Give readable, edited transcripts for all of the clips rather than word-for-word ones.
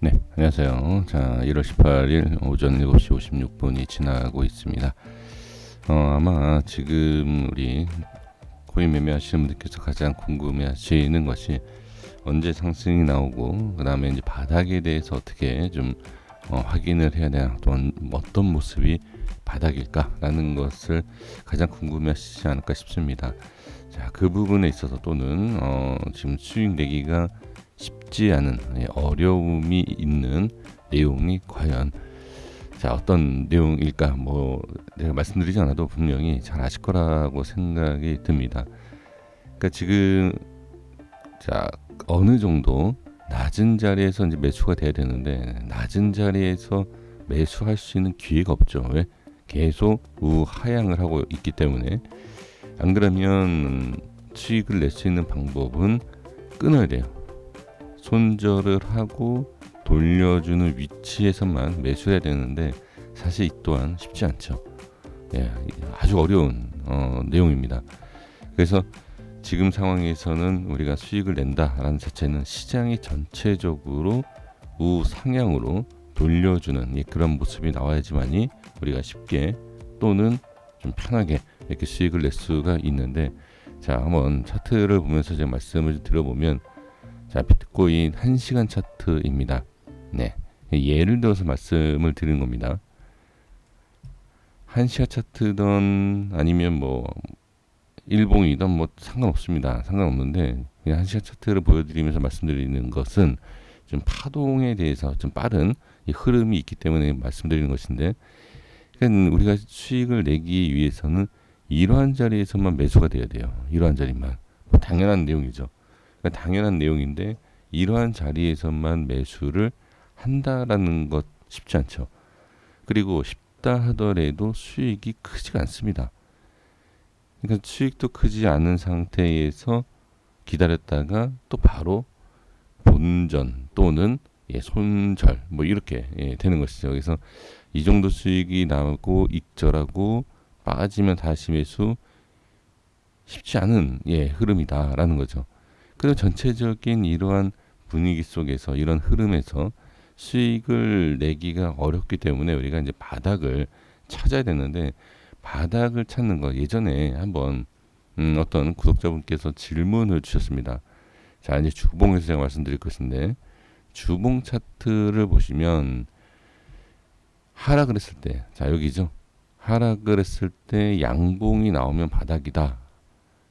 네, 안녕하세요. 자, 1월 18일 오전 7시 56분이 지나고 있습니다. 아마 지금 우리 코인 매매하시는 분들께서 가장 궁금해하시는 것이 언제 상승이 나오고 그 다음에 이제 바닥에 대해서 어떻게 좀 확인을 해야 되나, 또는 어떤 모습이 바닥일까라는 것을 가장 궁금해하시지 않을까 싶습니다. 자, 그 부분에 있어서 또는 지금 수익 내기가 쉽지 않은 어려움이 있는 내용이 과연 어떤 내용일까, 내가 말씀드리지 않아도 분명히 잘 아실 거라고 생각이 듭니다. 그러니까 지금 어느 정도 낮은 자리에서 이제 매수가 돼야 되는데, 낮은 자리에서 매수할 수 있는 기회가 없죠. 왜? 계속 우하향을 하고 있기 때문에. 안 그러면 수익을 낼 수 있는 방법은 끊어야 돼요. 손절을 하고 돌려주는 위치에서만 매수해야 되는데, 사실 이 또한 쉽지 않죠. 아주 어려운 내용입니다. 그래서 지금 상황에서는 우리가 수익을 낸다라는 자체는 시장이 전체적으로 우상향으로 돌려주는 그런 모습이 나와야지만이 우리가 쉽게 또는 좀 편하게 이렇게 수익을 낼 수가 있는데, 자, 한번 차트를 보면서 제가 말씀을 드려보면, 자, 비트코인 1시간 차트입니다. 네, 예를 들어서 말씀을 드리는 겁니다. 1시간 차트든 아니면 일봉이든 상관없습니다. 상관없는데, 그냥 1시간 차트를 보여드리면서 말씀드리는 것은 좀 파동에 대해서 좀 빠른 이 흐름이 있기 때문에 말씀드리는 것인데, 그러니까 우리가 수익을 내기 위해서는 이러한 자리에서만 매수가 돼야 돼요. 이러한 자리만. 당연한 내용이죠. 그러니까 당연한 내용인데, 이러한 자리에서만 매수를 한다라는 것 쉽지 않죠. 그리고 쉽다 하더라도 수익이 크지가 않습니다. 그러니까 수익도 크지 않은 상태에서 기다렸다가 또 바로 본전 또는 손절 이렇게 되는 것이죠. 그래서 이 정도 수익이 나오고 익절하고 빠지면 다시 매수, 쉽지 않은 흐름이다라는 거죠. 그리고 전체적인 이러한 분위기 속에서, 이런 흐름에서 수익을 내기가 어렵기 때문에 우리가 이제 바닥을 찾아야 되는데, 바닥을 찾는 거, 예전에 한번 어떤 구독자분께서 질문을 주셨습니다. 자, 이제 주봉에서 제가 말씀드릴 것인데, 주봉 차트를 보시면 하락을 했을 때, 자, 여기죠. 하락을 했을 때 양봉이 나오면 바닥이다,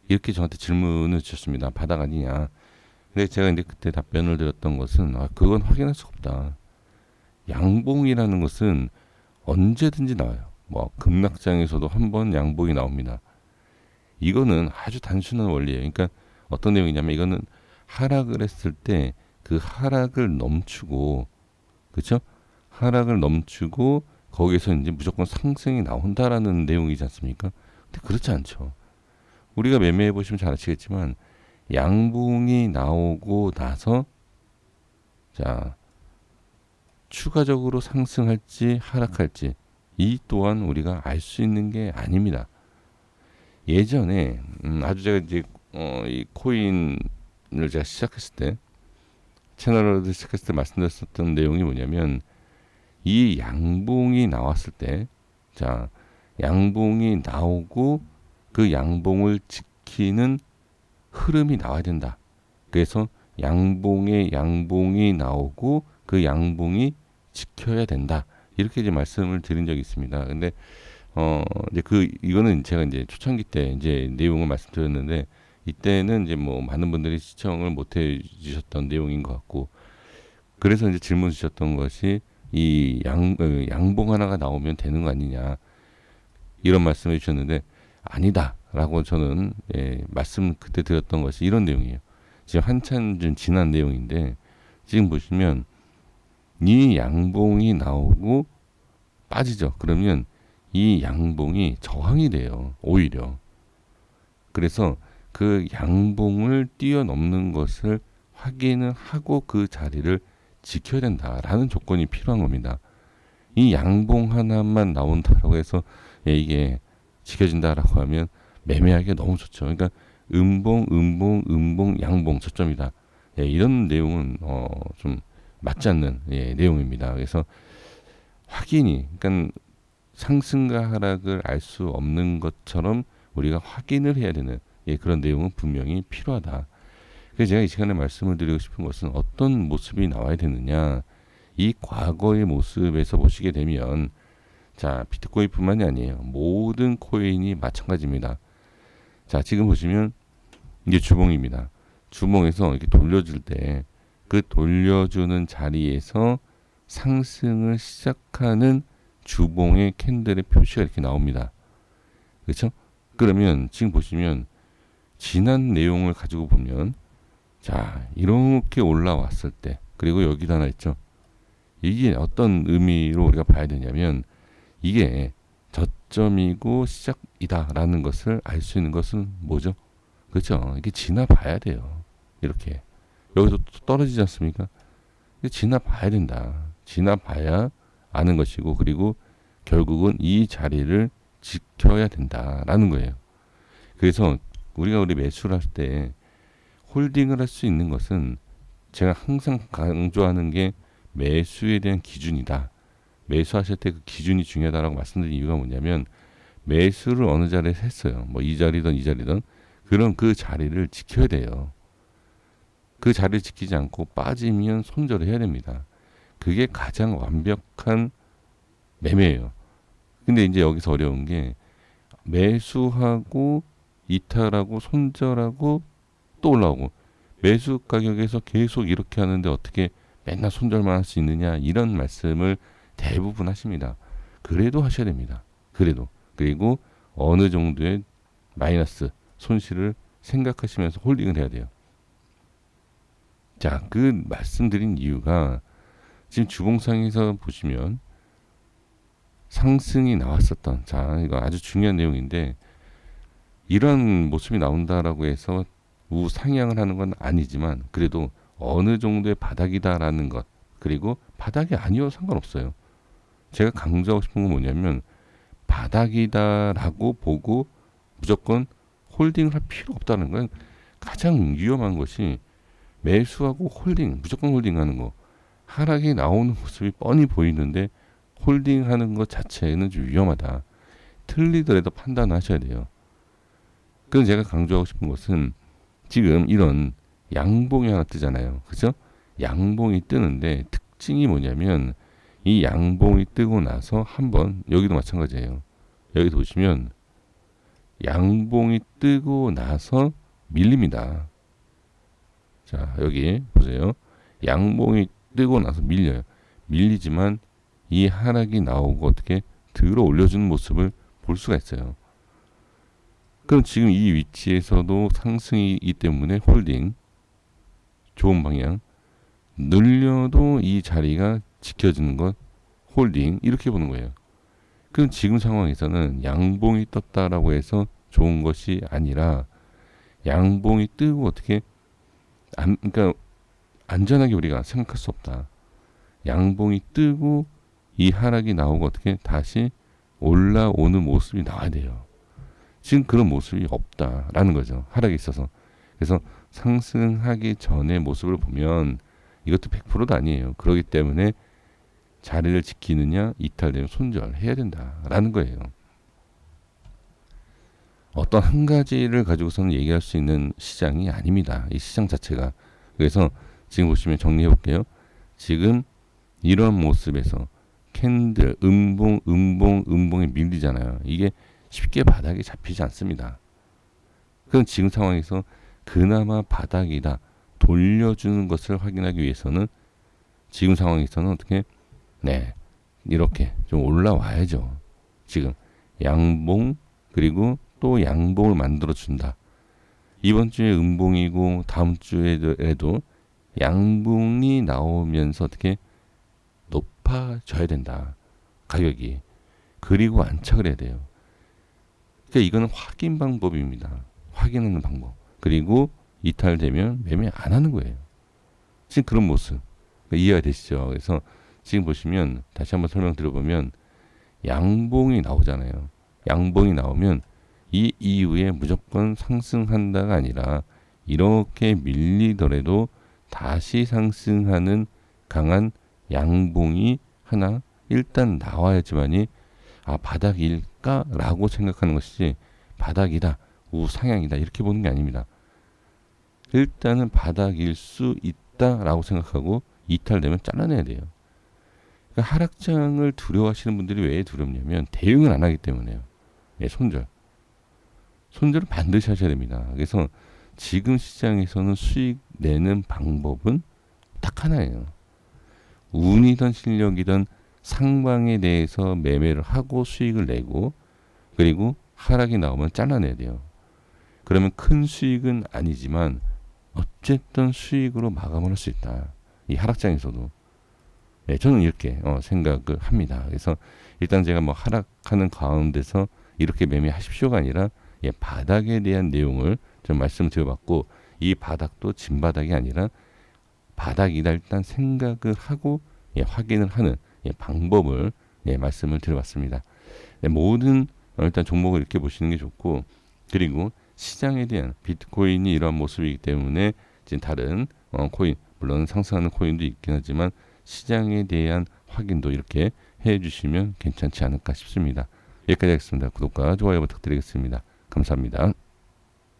이렇게 저한테 질문을 주셨습니다. 바닥 아니냐. 근데 제가 이제 그때 답변을 드렸던 것은, 그건 확인할 수가 없다. 양봉이라는 것은 언제든지 나와요. 급락장에서도 한번 양봉이 나옵니다. 이거는 아주 단순한 원리예요. 그러니까 어떤 내용이냐면, 이거는 하락을 했을 때 그 하락을 넘추고, 그렇죠? 하락을 넘추고 거기서 이제 무조건 상승이 나온다라는 내용이지 않습니까? 근데 그렇지 않죠. 우리가 매매해 보시면 잘 아시겠지만, 양봉이 나오고 나서 자, 추가적으로 상승할지 하락할지 이 또한 우리가 알 수 있는 게 아닙니다. 예전에 아주 제가 이제 이 코인을 제가 시작했을 때, 채널을 시작했을 때 말씀드렸었던 내용이 뭐냐면, 이 양봉이 나왔을 때, 자, 양봉이 나오고 그 양봉을 지키는 흐름이 나와야 된다. 그래서 양봉이 나오고 그 양봉이 지켜야 된다, 이렇게 이제 말씀을 드린 적이 있습니다. 근데 이제 이거는 제가 이제 초창기 때 이제 내용을 말씀드렸는데, 이때는 이제 많은 분들이 시청을 못 해주셨던 내용인 것 같고, 그래서 이제 질문 주셨던 것이, 이 양봉 하나가 나오면 되는 거 아니냐, 이런 말씀해 주셨는데, 아니다라고 저는 말씀 그때 드렸던 것이 이런 내용이에요. 지금 한참 좀 지난 내용인데, 지금 보시면 이 양봉이 나오고 빠지죠. 그러면 이 양봉이 저항이 돼요, 오히려. 그래서 그 양봉을 뛰어넘는 것을 확인을 하고 그 자리를 지켜야 된다라는 조건이 필요한 겁니다. 이 양봉 하나만 나온다라고 해서 이게 지켜진다라고 하면 매매하기가 너무 좋죠. 그러니까 음봉, 양봉, 저점이다. 이런 내용은 좀 맞지 않는 내용입니다. 그래서 확인이, 그러니까 상승과 하락을 알 수 없는 것처럼 우리가 확인을 해야 되는 그런 내용은 분명히 필요하다. 그래서 제가 이 시간에 말씀을 드리고 싶은 것은 어떤 모습이 나와야 되느냐. 이 과거의 모습에서 보시게 되면 자, 비트코인뿐만이 아니에요. 모든 코인이 마찬가지입니다. 자, 지금 보시면 이게 주봉입니다. 주봉에서 이렇게 돌려줄 때 그 돌려주는 자리에서 상승을 시작하는 주봉의 캔들의 표시가 이렇게 나옵니다. 그렇죠? 그러면 지금 보시면 지난 내용을 가지고 보면 자, 이렇게 올라왔을 때 그리고 여기다 하나 있죠. 이게 어떤 의미로 우리가 봐야 되냐면 이게 저점이고 시작이다라는 것을 알 수 있는 것은 뭐죠? 그렇죠? 이게 지나봐야 돼요. 이렇게 여기서 떨어지지 않습니까? 지나봐야 된다. 지나봐야 아는 것이고 그리고 결국은 이 자리를 지켜야 된다라는 거예요. 그래서 우리 매수를 할 때 홀딩을 할 수 있는 것은 제가 항상 강조하는 게 매수에 대한 기준이다. 매수하실 때 그 기준이 중요하다라고 말씀드린 이유가 뭐냐면 매수를 어느 자리에서 했어요. 뭐 이 자리든 이 자리든 그럼 그 자리를 지켜야 돼요. 그 자리를 지키지 않고 빠지면 손절을 해야 됩니다. 그게 가장 완벽한 매매예요. 근데 이제 여기서 어려운 게 매수하고 이탈하고 손절하고 또 올라오고 매수 가격에서 계속 이렇게 하는데 어떻게 맨날 손절만 할 수 있느냐 이런 말씀을 대부분 하십니다. 그래도 하셔야 됩니다. 그래도. 그리고 어느 정도의 마이너스 손실을 생각하시면서 홀딩을 해야 돼요. 자, 그 말씀드린 이유가 지금 주봉상에서 보시면 상승이 나왔었던 자, 이거 아주 중요한 내용인데 이런 모습이 나온다라고 해서 우상향을 하는 건 아니지만 그래도 어느 정도의 바닥이다라는 것 그리고 바닥이 아니어도 상관없어요. 제가 강조하고 싶은 건 뭐냐면 바닥이다라고 보고 무조건 홀딩을 할 필요 없다는 건 가장 위험한 것이 매수하고 홀딩, 무조건 홀딩하는 거. 하락이 나오는 모습이 뻔히 보이는데 홀딩하는 것 자체는 좀 위험하다. 틀리더라도 판단하셔야 돼요. 그래서 제가 강조하고 싶은 것은 지금 이런 양봉이 하나 뜨잖아요. 그죠? 양봉이 뜨는데 특징이 뭐냐면 이 양봉이 뜨고 나서 한번 여기도 마찬가지예요. 여기 보시면 양봉이 뜨고 나서 밀립니다. 자, 여기 보세요. 양봉이 뜨고 나서 밀려요. 밀리지만 이 하락이 나오고 어떻게 들어 올려주는 모습을 볼 수가 있어요. 그럼 지금 이 위치에서도 상승이기 때문에 홀딩 좋은 방향 늘려도 이 자리가 지켜지는 것 홀딩 이렇게 보는 거예요. 그럼 지금 상황에서는 양봉이 떴다라고 해서 좋은 것이 아니라 양봉이 뜨고 어떻게 그러니까 안전하게 우리가 생각할 수 없다. 양봉이 뜨고 이 하락이 나오고 어떻게 다시 올라오는 모습이 나와야 돼요. 지금 그런 모습이 없다라는 거죠. 하락이 있어서. 그래서 상승하기 전의 모습을 보면 이것도 100%도 아니에요. 그렇기 때문에 자리를 지키느냐 이탈되면 손절해야 된다라는 거예요. 어떤 한 가지를 가지고서는 얘기할 수 있는 시장이 아닙니다. 이 시장 자체가. 그래서 지금 보시면 정리해 볼게요. 지금 이런 모습에서 캔들 음봉에 밀리잖아요. 이게 쉽게 바닥에 잡히지 않습니다. 그럼 지금 상황에서 그나마 바닥이다 돌려주는 것을 확인하기 위해서는 지금 상황에서는 어떻게 이렇게 좀 올라와야죠. 지금 양봉 그리고 또 양봉을 만들어 준다. 이번 주에 음봉이고 다음 주에도 양봉이 나오면서 어떻게 높아져야 된다. 가격이. 그리고 안착을 해야 돼요. 그러니까 이거는 확인 방법입니다. 확인하는 방법. 그리고 이탈되면 매매 안 하는 거예요. 지금 그런 모습. 그러니까 이해가 되시죠? 그래서 지금 보시면 다시 한번 설명드려보면 양봉이 나오잖아요. 양봉이 나오면 이 이후에 무조건 상승한다가 아니라 이렇게 밀리더라도 다시 상승하는 강한 양봉이 하나 일단 나와야지만이 바닥일까라고 생각하는 것이지 바닥이다, 우상향이다 이렇게 보는 게 아닙니다. 일단은 바닥일 수 있다라고 생각하고 이탈되면 잘라내야 돼요. 그러니까 하락장을 두려워하시는 분들이 왜 두렵냐면 대응을 안 하기 때문에요. 예, 손절은 반드시 하셔야 됩니다. 그래서 지금 시장에서는 수익 내는 방법은 딱 하나예요. 운이든 실력이든 상방에 대해서 매매를 하고 수익을 내고, 그리고 하락이 나오면 잘라내야 돼요. 그러면 큰 수익은 아니지만 어쨌든 수익으로 마감을 할 수 있다. 이 하락장에서도. 네, 저는 이렇게 생각을 합니다. 그래서 일단 제가 뭐 하락하는 가운데서 이렇게 매매하십시오가 아니라 바닥에 대한 내용을 좀 말씀드려봤고, 이 바닥도 진바닥이 아니라 바닥이다 일단 생각을 하고 확인을 하는 방법을 말씀을 드려봤습니다. 모든 일단 종목을 이렇게 보시는 게 좋고, 그리고 시장에 대한 비트코인이 이러한 모습이기 때문에 지금 다른 코인, 물론 상승하는 코인도 있긴 하지만 시장에 대한 확인도 이렇게 해주시면 괜찮지 않을까 싶습니다. 여기까지 하겠습니다. 구독과 좋아요 부탁드리겠습니다. 감사합니다.